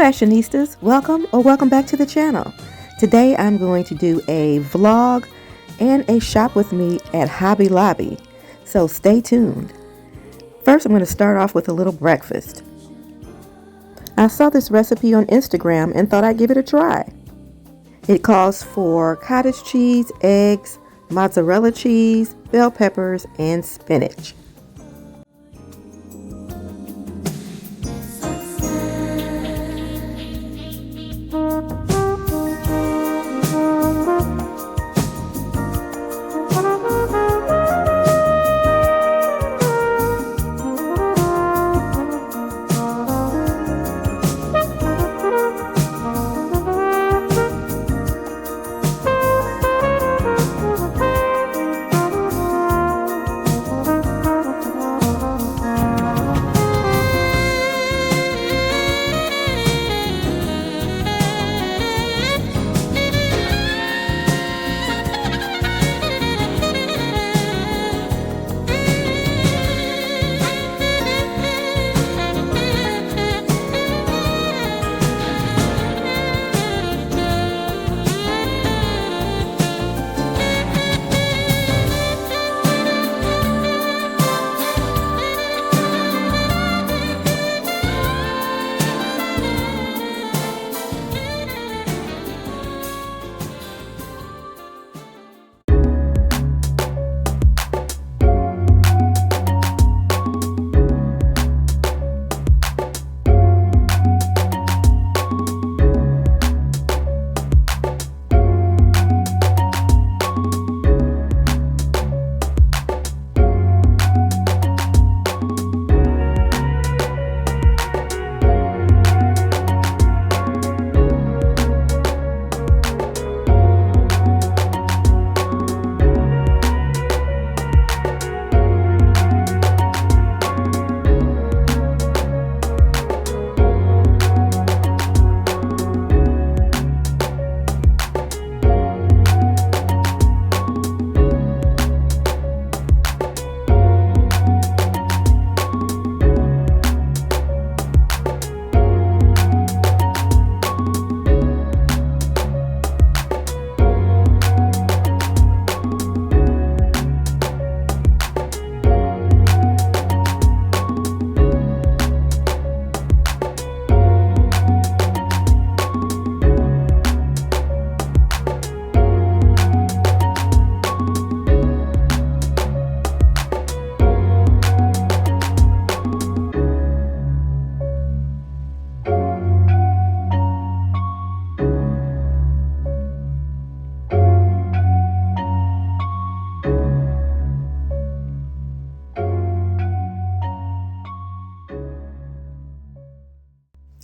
fashionistas, welcome back to the channel. Today I'm going to do a vlog and a shop with me at Hobby Lobby, so stay tuned. First I'm going to start off with a little breakfast. I saw this recipe on Instagram and thought I'd give it a try. It calls for cottage cheese, eggs, mozzarella cheese, bell peppers, and spinach.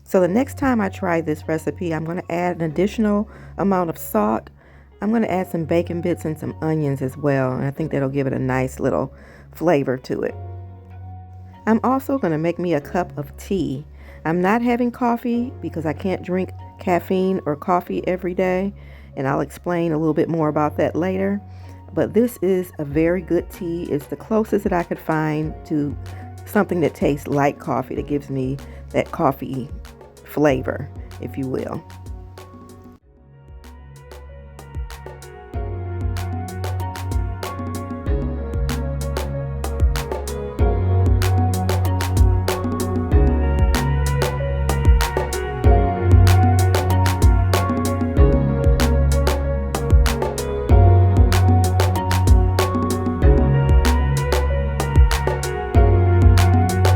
So the next time I try this recipe, I'm going to add an additional amount of salt. I'm going to add some bacon bits and some onions as well, and I think that'll give it a nice little flavor to it. I'm also going to make me a cup of tea. I'm not having coffee because I can't drink caffeine or coffee every day, and I'll explain a little bit more about that later. But this is a very good tea. It's the closest that I could find to something that tastes like coffee, that gives me that coffee flavor, if you will.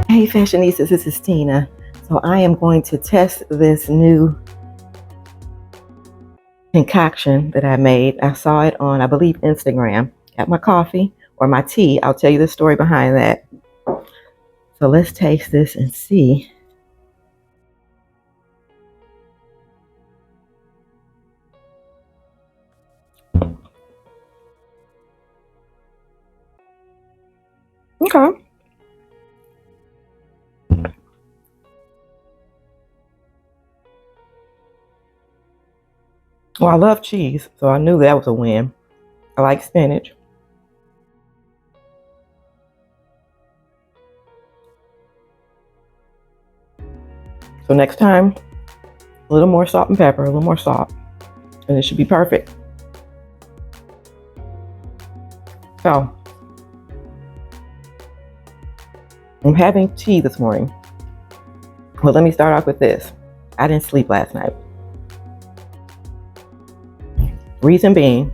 Hey fashionistas, this is Tina. So I am going to test this new concoction that I made. I saw it on, I believe, Instagram. Got my coffee or my tea. I'll tell you the story behind that. So let's taste this and see. Okay. Well, I love cheese, so I knew that was a win. I like spinach. So next time A little more salt and pepper, a little more salt, and it should be perfect. So, I'm having tea this morning. Well, let me start off with this. I didn't sleep last night. Reason being,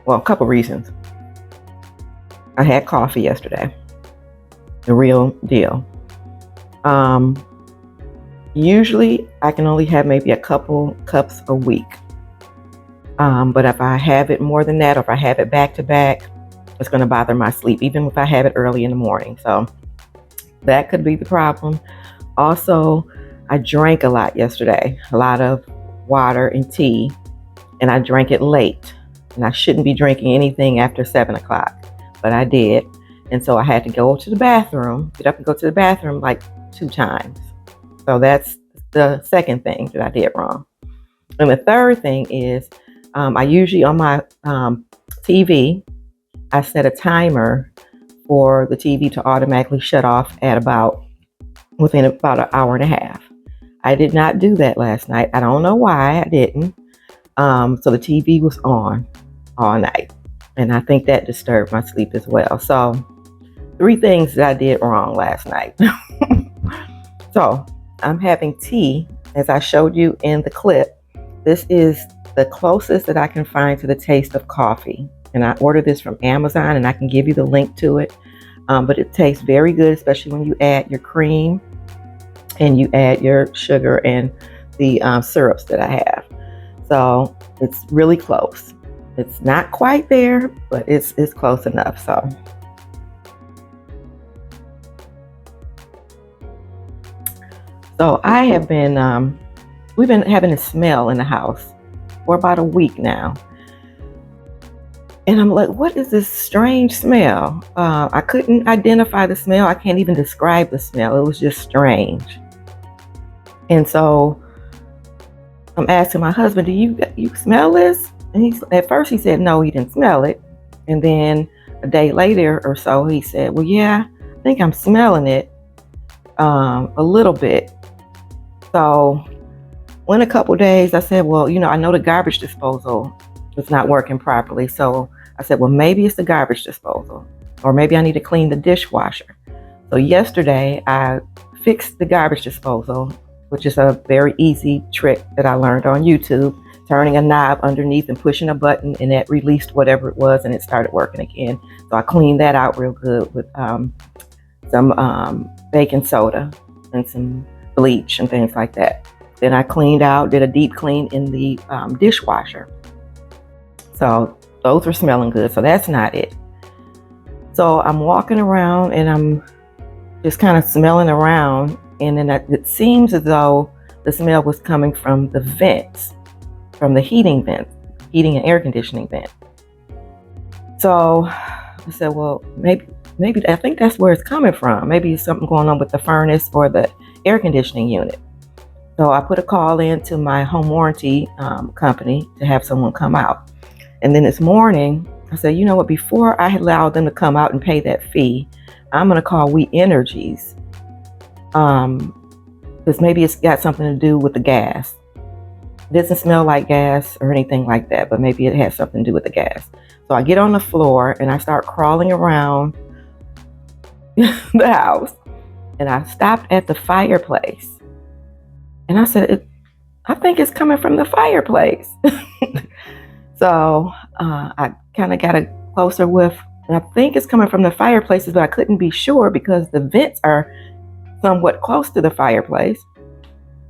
well, a couple reasons. I had coffee yesterday. The real deal. Usually I can only have maybe a couple cups a week. But if I have it more than that, or if I have it back to back, it's going to bother my sleep, even if I have it early in the morning. So that could be the problem. Also, I drank a lot yesterday, a lot of water and tea, and I drank it late. And I shouldn't be drinking anything after 7 o'clock, but I did. And so I had to go to the bathroom, get up and go to the bathroom like 2 times. So that's the second thing that I did wrong. And the third thing is, I usually on my TV, I set a timer for the TV to automatically shut off at within about an hour and a half. I did not do that last night. I don't know why I didn't. So the TV was on all night, and I think that disturbed my sleep as well. So 3 things that I did wrong last night. So I'm having tea, as I showed you in the clip. This is the closest that I can find to the taste of coffee. And I ordered this from Amazon, and I can give you the link to it. But it tastes very good, especially when you add your cream and you add your sugar and the syrups that I have. So it's really close. It's not quite there, but it's close enough. So I have been, we've been having a smell in the house for about a week now. And I'm like, what is this strange smell? I couldn't identify the smell. I can't even describe the smell. It was just strange. And so I'm asking my husband, do you smell this? And at first he said, no, he didn't smell it. And then a day later or so, he said, well, yeah, I think I'm smelling it a little bit. So in a couple days, I said, well, I know the garbage disposal is not working properly. So I said, well, maybe it's the garbage disposal, or maybe I need to clean the dishwasher. So yesterday I fixed the garbage disposal, which is a very easy trick that I learned on YouTube, turning a knob underneath and pushing a button, and that released whatever it was, and it started working again. So I cleaned that out real good with some baking soda and some bleach and things like that. Then I did a deep clean in the dishwasher. So those were smelling good. So that's not it. So I'm walking around and I'm just kind of smelling around. And then it seems as though the smell was coming from the vents, from the heating and air conditioning vent. So I said, well, maybe I think that's where it's coming from. Maybe it's something going on with the furnace or the air conditioning unit. So I put a call in to my home warranty company to have someone come out. And then this morning, I said, you know what, before I allow them to come out and pay that fee, I'm going to call We Energies. Because maybe it's got something to do with the gas. It doesn't smell like gas or anything like that, but maybe it has something to do with the gas. So I get on the floor and I start crawling around the house. And I stopped at the fireplace. And I said, I think it's coming from the fireplace. So I kind of got a closer whiff. And I think it's coming from the fireplaces, but I couldn't be sure because the vents are somewhat close to the fireplace.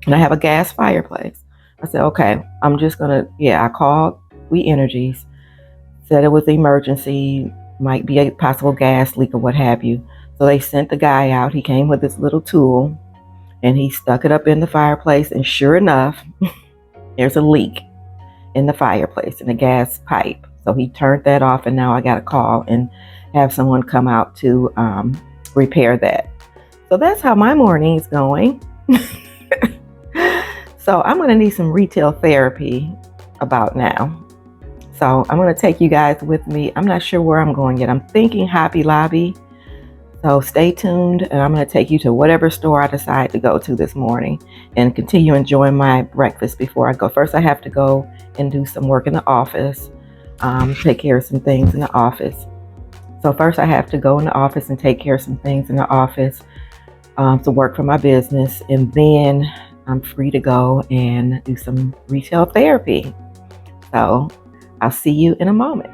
And I have a gas fireplace. I said, okay, I'm just going to, I called We Energies, said it was an emergency, might be a possible gas leak or what have you. So they sent the guy out. He came with this little tool and he stuck it up in the fireplace. And sure enough, there's a leak in the fireplace in the gas pipe. So he turned that off, and now I got to call and have someone come out to repair that. So that's how my morning is going. So I'm going to need some retail therapy about now. So I'm going to take you guys with me. I'm not sure where I'm going yet. I'm thinking Hobby Lobby. So stay tuned, and I'm going to take you to whatever store I decide to go to this morning and continue enjoying my breakfast before I go. First, I have to go and do some work in the office, take care of some things in the office. So first, I have to go in the office and take care of some things in the office, to work for my business, and then I'm free to go and do some retail therapy. So I'll see you in a moment.